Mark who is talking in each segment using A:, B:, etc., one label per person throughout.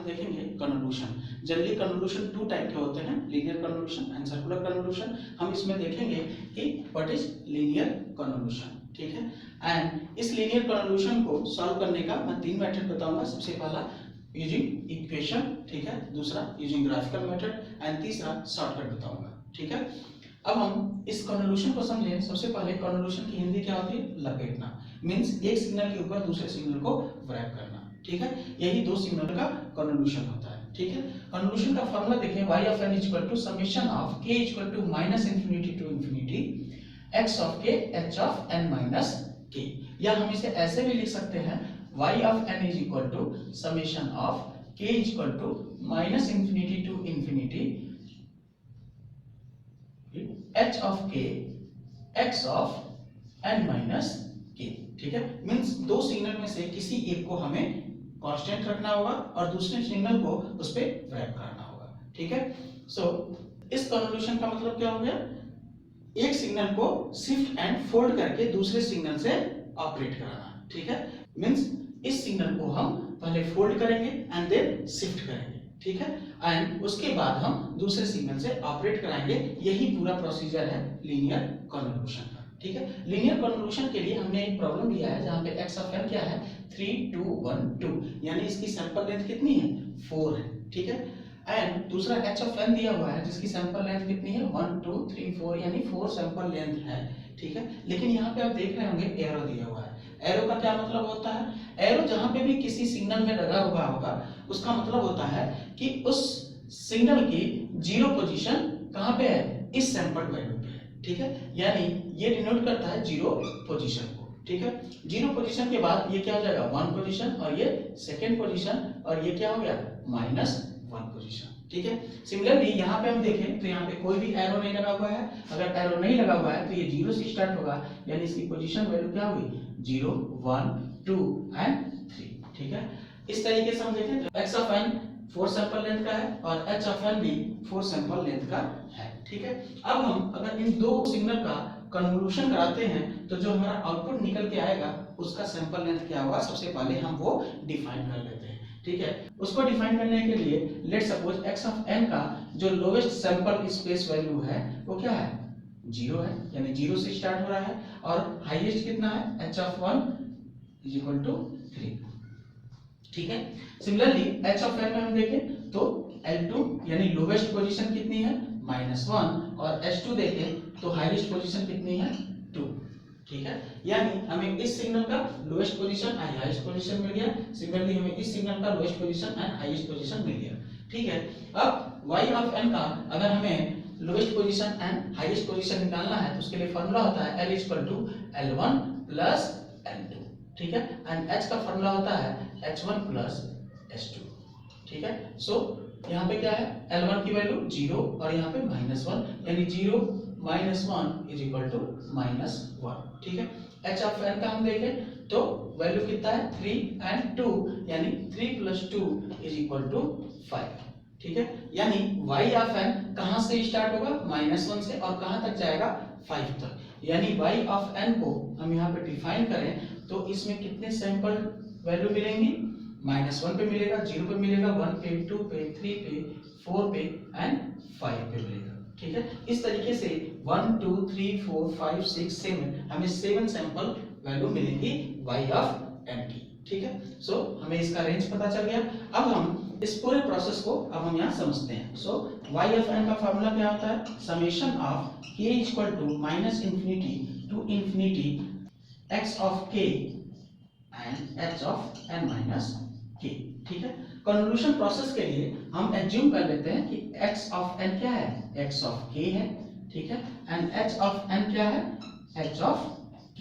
A: देखेंगे convolution. Generally convolution two type के होते हैं, linear convolution and circular convolution. हम इसमें देखेंगे कि व्हाट इज लीनियर कन्वोल्यूशन, ठीक है। एंड इस लीनियर कन्वोल्यूशन को सॉल्व करने का मैं 3 मेथड बताऊंगा। सबसे पहला यूजिंग इक्वेशन, ठीक है, दूसरा यूजिंग ग्राफिकल मेथड एंड तीसरा शॉर्टकट बताऊंगा, ठीक है। अब हम इस कन्वोल्यूशन को समझें। सबसे पहले कन्वोल्यूशन की हिंदी क्या होती है? लपेटना। मींस एक सिग्नल के ऊपर दूसरे सिग्नल को रैप करना, ठीक है। यही दो सिग्नल का कन्वोल्यूशन होता है, ठीक है। कन्वोल्यूशन का फार्मूला देखें, y of n equal to summation of k equal to minus infinity to infinity x of k h of n minus k। या हम इसे ऐसे भी लिख सकते हैं, y of n is equal to summation of k equal to minus infinity to infinity h of k x of n minus k, ठीक है। मींस दो सिग्नल में से किसी एक को हमें कांस्टेंट रखना होगा और दूसरे सिग्नल को उस पे रैप करना होगा, ठीक है। सो इस कन्वोल्यूशन का मतलब क्या हो गया? एक सिग्नल को शिफ्ट एंड फोल्ड करके दूसरे सिग्नल से ऑपरेट कराना, ठीक है। मींस इस सिग्नल को हम पहले फोल्ड करेंगे एंड देन शिफ्ट करेंगे, ठीक है। एंड उसके बाद हम दूसरे सिग्नल से ऑपरेट कराएंगे। यही पूरा प्रोसीजर है लीनियर कन्वोल्यूशन का, ठीक है। लीनियर कन्वोल्यूशन के लिए हमने एक प्रॉब्लम दिया है जहां पे x ऑफ n क्या है? 3 2 1 2, यानी इसकी सैंपल लेंथ कितनी है? 4 है, ठीक है। एंड दूसरा h ऑफ n दिया हुआ है जिसकी सैंपल लेंथ कितनी है? 1 2 3 4, यानी 4 सैंपल लेंथ है, ठीक है। लेकिन यहाँ पे आप देख रहे होंगे एरो दिया हुआ है। एरो का क्या मतलब होता है? एरो जहां पे भी किसी सिग्नल में लगा हुआ होगा उसका मतलब होता है कि उस सिग्नल की जीरो पोजीशन कहां पे है? इस सैंपल वैल्यू पे है, ठीक है। यानी ये डिनोट करता है जीरो पोजीशन को, ठीक है। जीरो पोजीशन के बाद ये क्या हो जाएगा? 1 पोजीशन, और ये सेकंड पोजीशन, और ये क्या हो गया? -1 पोजीशन, ठीक है। सिमिलरली यहाँ पे हम देखें तो यहाँ पे कोई भी एरो नहीं लगा हुआ है। अगर एरो नहीं लगा हुआ है तो ये 0 से स्टार्ट होगा, यानी इसकी पोजीशन वैल्यू क्या होगी? 0 1 2 एंड 3, ठीक है। इस तरीके से हम देखें तो x of n 4 sample length का है और h ऑफ n भी 4 सैंपल लेंथ का है, ठीक है। अब हम अगर इन दो सिग्नल का कन्वोल्यूशन कराते हैं तो जो हमारा आउटपुट निकल के आएगा उसका सैंपल लेंथ क्या होगा? सबसे पहले हम वो डिफाइन कर लेते हैं, ठीक है। उसको डिफाइन करने के लिए let suppose x of n का जो लोवेस्ट सैंपल स्पेस वैल्यू है वो क्या है? 0 है, यानी 0 से स्टार्ट हो रहा है, और हाईएस्ट कितना है? h of 1 is equal to 3, ठीक है। सिमिलरली h ऑफ n में हम देखें तो L2 यानी लोवेस्ट पोजीशन कितनी है? -1, और H2 देखें तो हाईएस्ट पोजीशन कितनी है? 2, ठीक है। यानी हमें इस सिग्नल का lowest position and highest position मिल गया। सिमिलरली हमें इस सिग्नल का lowest position and highest position मिल गया, ठीक है। अब y ऑफ n का अगर हमें lowest position and highest position निकालना है तो उसके लिए फार्मूला होता है L = L1 + L2, ठीक है। एंड h का फार्मूला होता है H1 + H2, ठीक है। सो यहाँ पे क्या है? L1 की वैल्यू 0 और यहाँ पे -1, यानी 0 - 1 = -1, ठीक है। h ऑफ n का हम देखें तो वैल्यू कितना है? 3 एंड 2, यानी 3 + 2 = 5, ठीक है। यानी y ऑफ n कहां से स्टार्ट होगा? -1 से, और कहां तक जाएगा? 5 तक। यानी y ऑफ n को हम यहाँ पे डिफाइन करें तो इसमें कितने सैंपल वैल्यू मिलेंगी? -1 पे मिलेगा, 0 पे मिलेगा, 1 पे, 2 पे, 3 पे, 4 पे एंड 5 पे मिलेगा, ठीक है। इस तरीके से 1 2 3 4 5 6 7 हमें 7 सैंपल वैल्यू मिलेंगी y ऑफ n की, ठीक है। सो हमें इसका रेंज पता चल गया। अब हम इस पूरे प्रोसेस को अब हम यहाँ समझते हैं। सो y ऑफ n का फार्मूला क्या होता है? Summation of k = -infinity to infinity x of k and h of n minus k, ठीक है। कन्वोल्यूशन प्रोसेस के लिए हम एज्यूम कर लेते हैं कि x ऑफ n क्या है? x ऑफ k है, ठीक है। एंड h ऑफ n क्या है? h ऑफ k,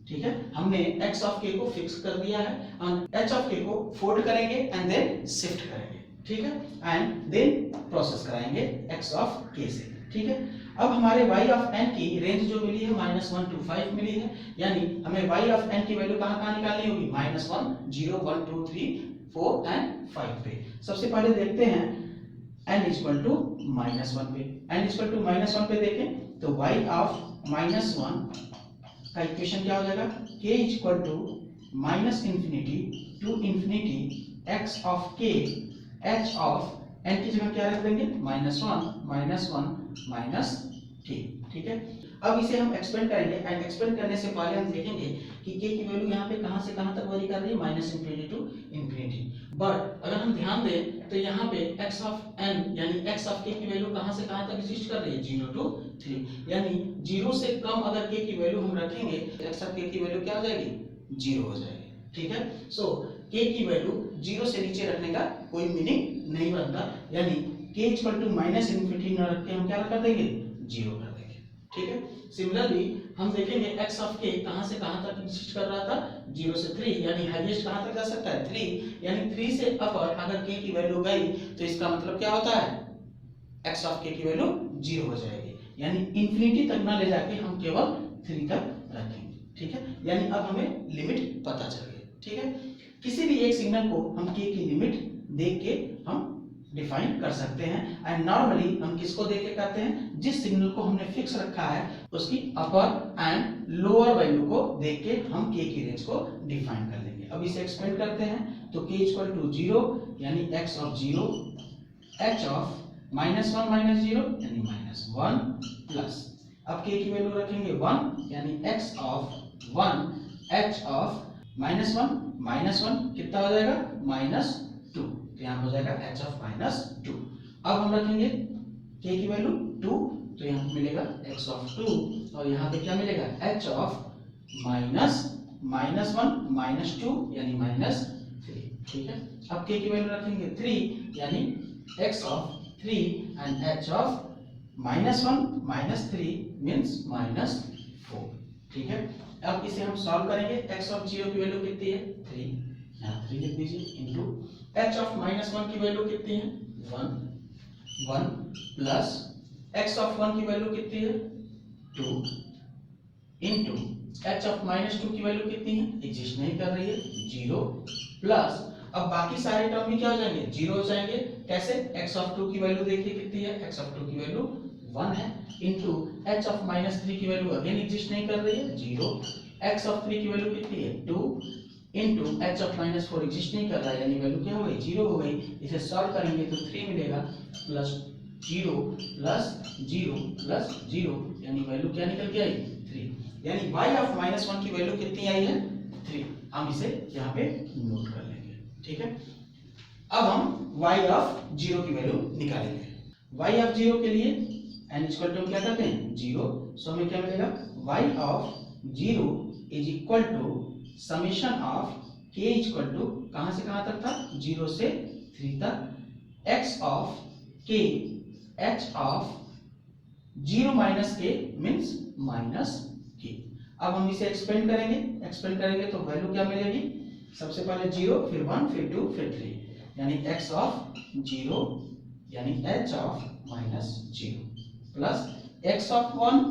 A: ठीक है। हमने x ऑफ k को फिक्स कर दिया है, हम h ऑफ k को फोल्ड करेंगे एंड देन शिफ्ट करेंगे, ठीक है। एंड देन प्रोसेस कराएंगे x ऑफ k से, ठीक है। अब हमारे y ऑफ n की रेंज जो मिली है -1 to 5 मिली है, यानी हमें y ऑफ n की वैल्यू कहाँ निकालनी होगी? -1 0 1 2 3 4 एंड 5 पे। सबसे पहले देखते हैं n = -1 पे। n = -1 पे देखें तो y ऑफ -1 का इक्वेशन क्या हो जाएगा? k = -infinity to infinity x of k H of N की जगह क्या रख देंगे माइनस वन माइनस के, ठीक है। अब इसे हम एक्सपेंड करेंगे एंड एक्सपेंड करने से पहले हम देखेंगे कि के की वैल्यू यहाँ पे कहाँ से कहाँ तक वेरी कर रही है, minus infinity to infinity. But अगर हम ध्यान दें तो यहाँ पे x ऑफ n यानी x ऑफ k की वैल्यू कहाँ से कहाँ तक एग्जिस्ट कर रही है, 0 to 3, यानी 0 से कम अगर k की वैल्यू हम रखेंगे तो x ऑफ k की वैल्यू क्या हो जाएगी, 0 हो जाएगी, ठीक है। सो k की वैल्यू 0 से नीचे रखने का कोई मीनिंग नहीं बनता, यानी k equal to minus infinity न रख के हम क्या कर देंगे, 0 कर देंगे, ठीक है। सिमिलरली हम देखेंगे x ऑफ k कहां से कहां तक एग्जिस्ट कर रहा था, 0 से 3, यानी हाईएस्ट कहां तक जा सकता है, 3, यानी 3 से अपर अगर k की वैल्यू गई तो इसका मतलब क्या होता है, x ऑफ k की वैल्यू 0 हो जाएगी, यानी इंफिनिटी तक ना ले जाके हम केवल 3 तक रखेंगे, ठीक है। यानी अब हमें लिमिट पता चल गई, ठीक है। किसी भी एक सिग्नल को हम k की लिमिट देख के हम डिफाइन कर सकते हैं एंड नॉर्मली हम किसको देख के करते हैं, जिस सिग्नल को हमने फिक्स रखा है उसकी अपर एंड लोअर वैल्यू को देख के हम k की रेंज को डिफाइन कर लेंगे। अब इसे एक्सपेंड करते हैं तो k इक्वल टू 0 यानी x of 0, h of minus 1 minus 0 यानी माइनस 1 प्लस, अब k की वैल्यू रखेंगे 1 यानी x of 1, h of minus 1 कितना हो जाएगा, माइनस 2, तो यहाँ हो जाएगा h ऑफ माइनस 2। अब हम रखेंगे k की वैल्यू 2 तो यहाँ मिलेगा x ऑफ 2 और यहाँ पे क्या मिलेगा, h ऑफ माइनस 1 माइनस 2 यानी माइनस 3, ठीक है। अब k की वैल्यू रखेंगे 3 यानी x of 3 and h of minus 1 minus 3 means minus 4, ठीक है। अब इसे हम सॉल्व करेंगे, x ऑफ 0 की वैल्यू कितनी है, 3, यहाँ 3 लिख दीजिए इनटू h ऑफ माइनस 1 की वैल्यू कितनी है, 1 प्लस x ऑफ 1 की वैल्यू कितनी है, 2 इनटू h ऑफ माइनस 2 की वैल्यू कितनी है, एग्जिस्ट नहीं कर रही है, 0 प्लस, अब बाकी सारे टर्म भी क्या हो जाएंगे, 0 हो जाएंगे, कैसे, x ऑफ 2 की वैल्यू देखिए कितनी है, x ऑफ 2 की वैल्यू 1 है, इनटू h ऑफ माइनस 3 की वैल्यू अगेन एग्जिस्ट नहीं कर रही है, 0, x ऑफ 3 की वैल्यू कितनी है, 2 into h of minus 4 exist नहीं कर रहा है, यानी वैल्यू क्या हो गई, 0 हो गई। इसे सॉल्व करेंगे तो 3 मिलेगा प्लस 0 प्लस 0 प्लस 0 यानी वैल्यू क्या निकल के आई, 3, यानी y ऑफ माइनस 1 की वैल्यू कितनी आई है, 3। हम इसे यहाँ पे नोट कर लेंगे, ठीक है। अब हम y ऑफ 0 की वैल्यू निकालेंगे, y ऑफ 0 के लिए n इक्वल टू क्या करते हैं, 0, सो हमें क्या मिलेगा, y of 0 is equal to summation of k equal to कहां से कहां तक था, 0 से 3 तक, x of k h of 0 minus k means minus k। अब हम इसे एक्सपेंड करेंगे तो वैल्यू क्या मिलेगी, सबसे पहले 0 फिर 1 फिर 2 फिर 3, यानी x ऑफ 0 यानी h of minus 0 plus x of 1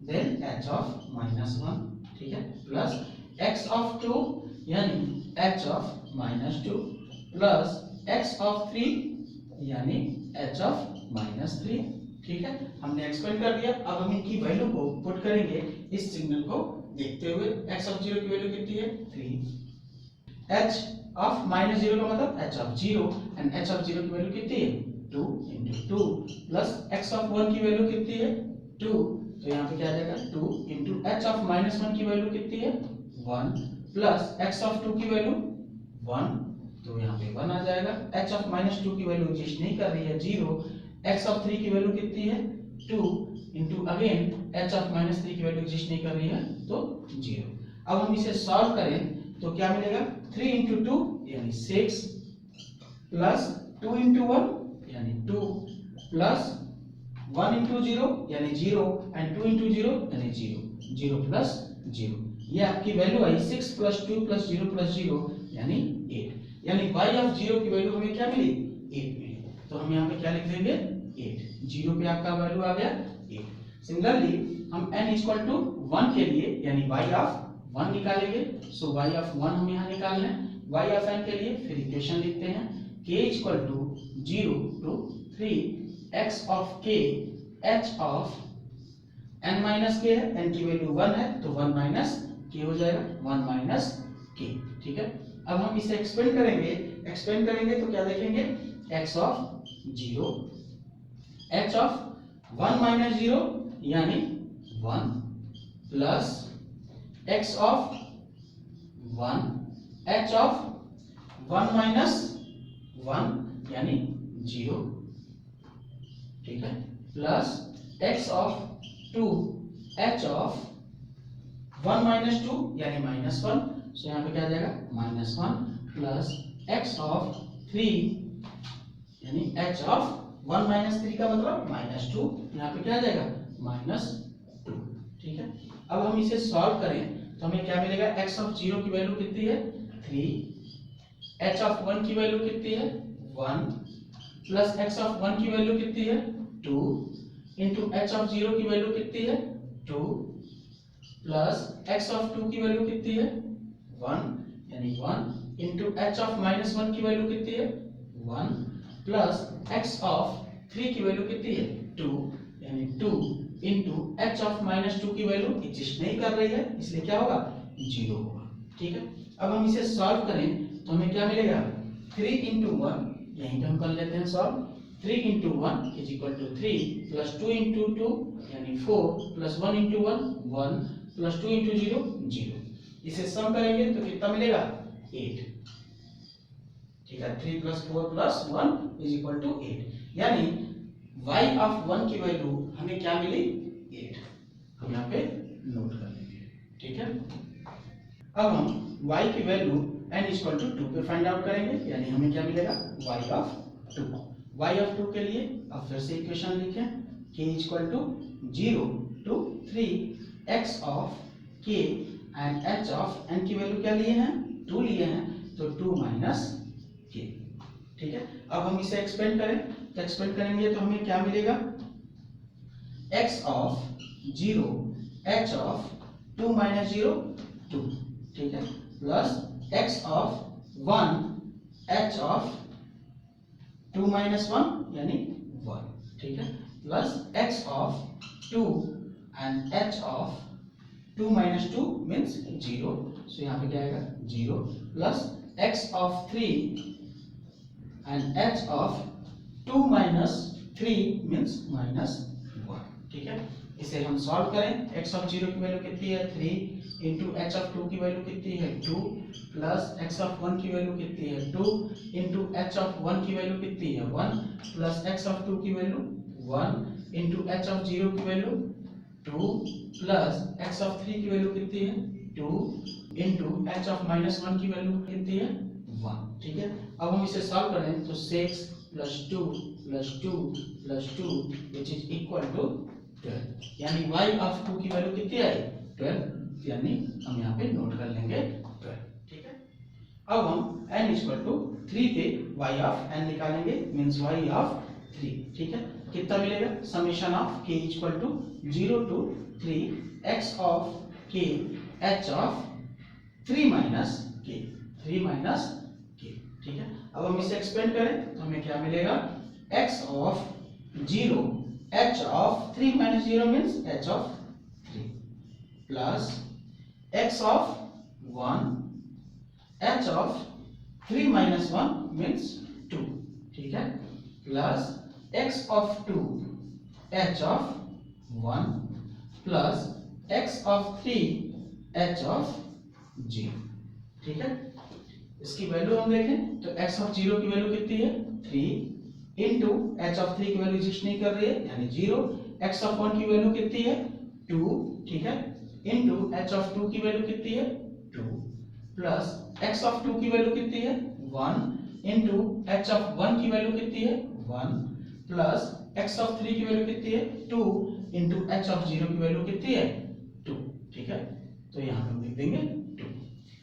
A: then h of minus 1, ठीक है, प्लस x ऑफ 2 यानी h of minus 2 plus x of 3 यानी h ऑफ माइनस 3, ठीक है। हमने एक्सपेंड कर दिया, अब हम इनकी वैल्यू को पुट करेंगे इस सिग्नल को देखते हुए, x ऑफ 0 की वैल्यू कितनी है, 3, h ऑफ माइनस 0 का मतलब h of 0 and h of 0 की वैल्यू कितनी है, 2 into 2 प्लस x ऑफ 1 की वैल्यू कितनी है, 2, तो यहाँ पे क्या आ जाएगा 2 into h ऑफ माइनस 1 की वैल्यू कितनी है, 1 प्लस x ऑफ 2 की वैल्यू 1, तो यहाँ पे 1 आ जाएगा, h ऑफ माइनस 2 की वैल्यू एग्जिस्ट नहीं कर रही है, 0, x ऑफ 3 की वैल्यू कितनी है, 2 into again h of minus 3 की वैल्यू एग्जिस्ट नहीं कर रही है तो 0। अब हम इसे सॉल्व करें तो क्या मिलेगा, 3 into 2 यानी 6 प्लस 2 into 1 यानी 2 प्लस 1 into 0 यानी 0 एंड 2 into 0 यानी 0, 0 प्लस 0, ये आपकी वैल्यू आई 6 प्लस 2 प्लस 0 प्लस 0 यानी 8, यानी y ऑफ 0 की वैल्यू हमें क्या मिली, 8 मिली, तो हम यहाँ पे क्या लिख देंगे, 8, 0 पे आपका वैल्यू आ गया 8। सिमिलरली हम n इक्वल टू 1 के लिए यानी y ऑफ 1 निकालेंगे, सो y ऑफ 1 हम यहाँ निकालना है, y ऑफ n के लिए फिर इक्वेशन लिखते हैं, k equal to 0 to 3 x of k h of n minus k है, n की वैल्यू 1 है तो 1 माइनस k हो जाएगा, 1 माइनस k, ठीक है। अब हम इसे एक्सपेंड करेंगे तो क्या देखेंगे, x of 0, h of 1 minus 0 यानी 1 plus x of 1, h of 1 minus 1 यानी 0, ठीक है, plus x of 2, h of 1 minus 2 यानी माइनस 1, सो यहाँ पे क्या आ जाएगा माइनस 1 प्लस x ऑफ 3 यानी h ऑफ 1 माइनस 3 का मतलब माइनस 2, यहाँ पे क्या आ जाएगा माइनस 2, ठीक है। अब हम इसे सॉल्व करें तो हमें क्या मिलेगा, x ऑफ 0 की वैल्यू कितनी है 3, h ऑफ 1 की वैल्यू कितनी है 1 प्लस x ऑफ 1 की वैल्यू कितनी है 2 इंटू h ऑफ 0 की वैल्यू कितनी है 2 प्लस x ऑफ 2 की वैल्यू कितनी है 1 यानी 1 इंटू h ऑफ माइनस 1 की वैल्यू कितनी है 1 प्लस x ऑफ 3 की वैल्यू कितनी है 2 यानी 2 इंटू h ऑफ माइनस 2 की वैल्यू एग्जिस्ट नहीं कर रही है, इसलिए क्या होगा 0 होगा, ठीक है। अब हम इसे सॉल्व करें तो हमें क्या मिलेगा 3 इंटू 1, यहीं पे हम कर लेते हैं solve, 3 into 1 is equal to 3 plus 2 into 2 यानी 4 प्लस 1 इंटू 1 1 प्लस 2 इंटू 0 0, इसे सम करेंगे तो कितना मिलेगा 8, ठीक है। 3 plus 4 plus 1 is equal to 8, यानी y ऑफ 1 की वैल्यू हमें क्या मिली 8, हम यहाँ पे नोट कर लेंगे, ठीक है। अब हम y की वैल्यू n इक्वल टू 2 पे फाइंड आउट करेंगे, यानी हमें क्या मिलेगा y ऑफ 2, y ऑफ 2 के लिए अब फिर से इक्वेशन लिखें k equal to 0 to 3 x of k and h of n की वैल्यू क्या लिए हैं 2 लिए हैं, तो 2 माइनस k, ठीक है। अब हम इसे एक्सपेंड करें तो एक्सपेंड करेंगे तो हमें क्या मिलेगा x of 0 h of 2 minus 0 2, ठीक है, plus x of 1 h of 2 minus 1 यानी 1, ठीक है, plus x of 2 and h of 2 minus 2 means 0, सो यहाँ पे क्या आएगा 0 plus x of 3 and h of 2 minus 3 means minus 1, ठीक है। इसे हम सॉल्व करें, x ऑफ 0 की वैल्यू कितनी है 3 इंटू h ऑफ 2 की वैल्यू कितनी है 2 प्लस x ऑफ 1 की वैल्यू कितनी है 2 इंटू h ऑफ 1 की वैल्यू कितनी है 1 प्लस x ऑफ 2 की वैल्यू 1 इंटू h ऑफ 0 की वैल्यू 2 प्लस x ऑफ 3 की वैल्यू कितनी है 2 इंटू h ऑफ माइनस 1 की वैल्यू कितनी है 1, ठीक है। अब हम इसे सॉल्व करें तो 6 plus 2 plus 2 plus 2 which is equal to 12, यानी y ऑफ 2 की वैल्यू कितनी आई 12, यानी हम यहाँ पे नोट कर लेंगे 12, ठीक है। अब हम n इक्वल टू 3 पे y ऑफ n निकालेंगे, मींस y ऑफ 3, ठीक है। कितना मिलेगा summation of k equal to 0 to 3 x of k h of 3 minus k, 3 minus k, ठीक है। अब हम इसे एक्सपेंड करें तो हमें क्या मिलेगा x of 0 h of 3 minus 0 means h of 3 plus x of 1 h of 3 minus 1 means 2, ठीक है, plus x of 2 h of 1 plus x of 3 h of 0, ठीक है। इसकी वैल्यू हम देखें तो x ऑफ 0 की वैल्यू कितनी है 3 इंटू h ऑफ 3 की वैल्यू एग्जिस्ट नहीं कर रही है यानी 0, x ऑफ 1 की वैल्यू कितनी है 2, ठीक है, इंटू h ऑफ 2 की वैल्यू कितनी है 2 प्लस x ऑफ 2 की वैल्यू कितनी है 1 इंटू h ऑफ 1 की वैल्यू कितनी है 1 प्लस x ऑफ 3 की वैल्यू कितनी है 2 इंटू h ऑफ 0 की वैल्यू कितनी है 2, ठीक है, तो यहाँ पे हम लिख देंगे 2।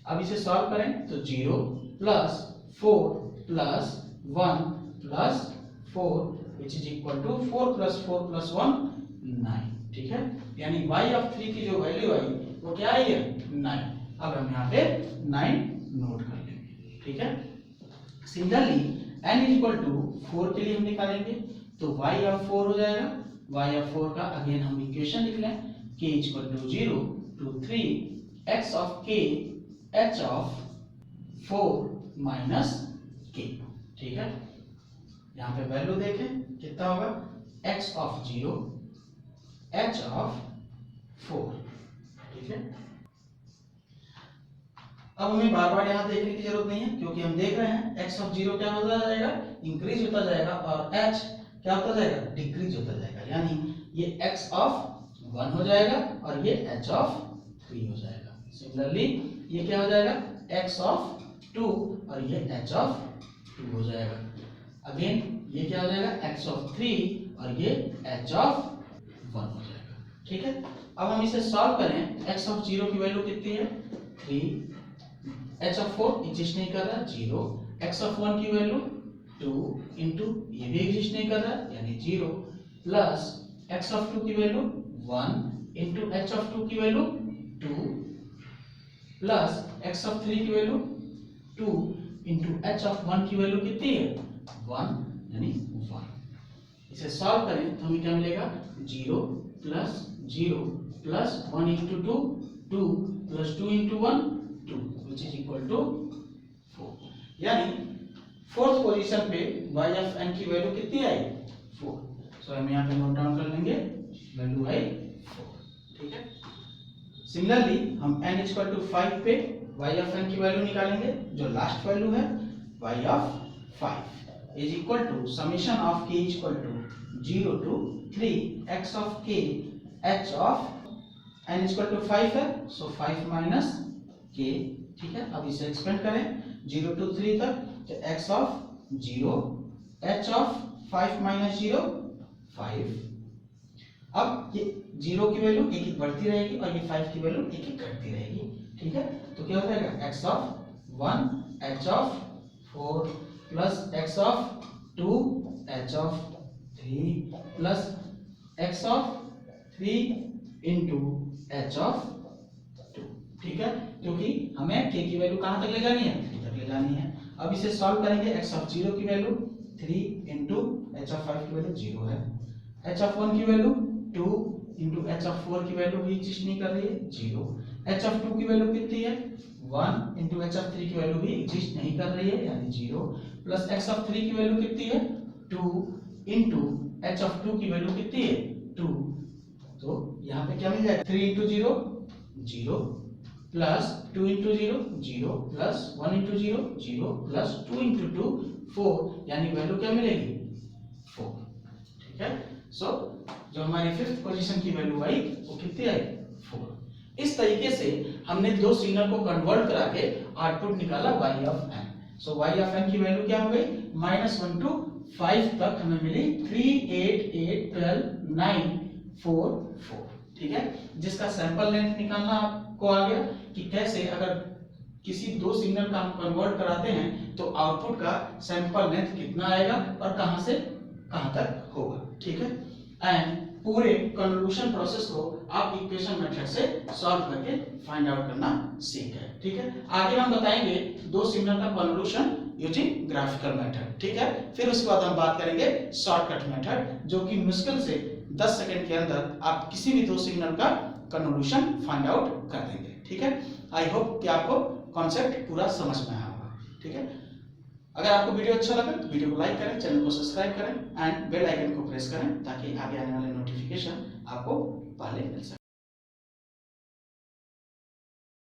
A: अब इसे सॉल्व करें तो 0 plus 4 plus 1 plus 4 which is equal to 4 plus 4 plus 1 9, ठीक है, यानी y ऑफ 3 की जो वैल्यू आई वो क्या आई है 9। अब हम यहाँ पे 9 नोट कर लेंगे, ठीक है। सिमिलरली n इक्वल टू 4 के लिए हम निकालेंगे तो y ऑफ 4 हो जाएगा, y ऑफ 4 का अगेन हम इक्वेशन लिख लें k equal to 0 to 3 x of k h of 4 minus k, ठीक है। यहाँ पे वैल्यू देखें कितना होगा, x ऑफ 0 h ऑफ 4, ठीक है। अब हमें बार बार यहाँ देखने की जरूरत नहीं है, क्योंकि हम देख रहे हैं x ऑफ 0 क्या होता जाएगा, इंक्रीज होता जाएगा, और h क्या होता जाएगा, डिक्रीज होता जाएगा। यानी ये x ऑफ 1 हो जाएगा और ये h ऑफ 3 हो जाएगा। सिमिलरली ये क्या हो जाएगा, x ऑफ 2 और ये h ऑफ 2 हो जाएगा। अगेन ये क्या हो जाएगा, x ऑफ 3 और ये h ऑफ 1 हो जाएगा, ठीक है। अब हम इसे सॉल्व करें, x ऑफ 0 की वैल्यू कितनी है, 3, h ऑफ 4 एग्जिस्ट नहीं कर रहा, 0, x ऑफ 1 की वैल्यू 2 इंटू ये भी एग्जिस्ट नहीं कर रहा यानी 0, प्लस x ऑफ 2 की वैल्यू 1 इंटू h ऑफ 2 की वैल्यू 2, प्लस x ऑफ 3 की वैल्यू 2 इंटू h ऑफ 1 की वैल्यू कितनी है, 1 यानी 1। इसे सॉल्व करें तो हमें क्या मिलेगा, 0 plus 0 plus 1 into 2 2 plus 2 into 1 2 which is equal to 4। यानी फोर्थ पोजीशन पे y ऑफ n की वैल्यू कितनी आई, 4। सो हम यहाँ पे नोट डाउन कर लेंगे, वैल्यू आई 4, ठीक है। सिमिलरली हम n इक्वल टू 5 पे y ऑफ n की वैल्यू निकालेंगे, जो लास्ट वैल्यू है y of 5 is equal to summation of k equal to 0 to 3 x of k h of n equal to 5 है, सो 5 माइनस k, ठीक है। अब इसे एक्सपेंड करें 0 to 3 तक, तो x of 0 h of 5 minus 0 5। अब ये 0 की वैल्यू एक एक बढ़ती रहेगी और ये 5 की वैल्यू एक एक घटती रहेगी, ठीक है। तो क्या हो जाएगा, x of 1 h of 4 plus x of 2 h of 3 plus x of 3 into h of 2, ठीक है। क्योंकि हमें k की वैल्यू कहाँ तक ले जानी है, 3 तक ले जानी है। अब इसे सॉल्व करेंगे, x of 0 की वैल्यू 3 इंटू h of 5 की वैल्यू 0 है, h of 1 की वैल्यू 2 इंटू h of 4 की वैल्यू भी एग्जिस्ट नहीं कर रही है, 0, h of 2 की वैल्यू कितनी है, 1 इंटू h of 3 की वैल्यू भी एग्जिस्ट नहीं कर रही है यानी 0, प्लस x of 3 की वैल्यू कितनी है, 2 इंटू h of 2 की वैल्यू कितनी है, 2। तो यहाँ पे क्या मिल जाएगा, 3 into 0 0 plus 2 into 0 0 plus 1 into 0 0 plus 2 into 2 4, यानी वैल्यू क्या मिलेगी, 4, ठीक है। सो जो हमारी फिफ्थ पोजीशन की वैल्यू आई वो कितनी आई, 4। इस तरीके से हमने दो सिग्नल को कन्वर्ट करा के आउटपुट निकाला y of n। So y of n की वैल्यू क्या हो गई, -1 to 5 तक हमें मिली 3 8 8 12 9 4 4, ठीक है। जिसका सैंपल लेंथ निकालना आपको आ गया कि कैसे अगर किसी दो सिग्नल का हम कन्वर्ट कराते हैं तो आउटपुट का सैंपल लेंथ कितना आएगा और कहां से कहां तक होगा, ठीक है। एंड पूरे कन्वोल्यूशन प्रोसेस को आप इक्वेशन मेथड से सॉल्व करके फाइंड आउट करना सीख गए, ठीक है। आगे हम बताएंगे दो सिग्नल का कन्वोल्यूशन यूजिंग ग्राफिकल मेथड, ठीक है। फिर उसके बाद हम बात करेंगे शॉर्टकट मेथड, जो कि मुश्किल से 10 सेकंड के अंदर आप किसी भी दो सिग्नल का कन्वोल्यूशन फाइंड आउट कर देंगे, ठीक है। आई होप कि आपको कॉन्सेप्ट पूरा समझ में आया होगा, ठीक है। अगर आपको वीडियो अच्छा लगे तो वीडियो को लाइक करें, चैनल को सब्सक्राइब करें एंड बेल आइकन को प्रेस करें ताकि आगे आने वाले नोटिफिकेशन आपको पहले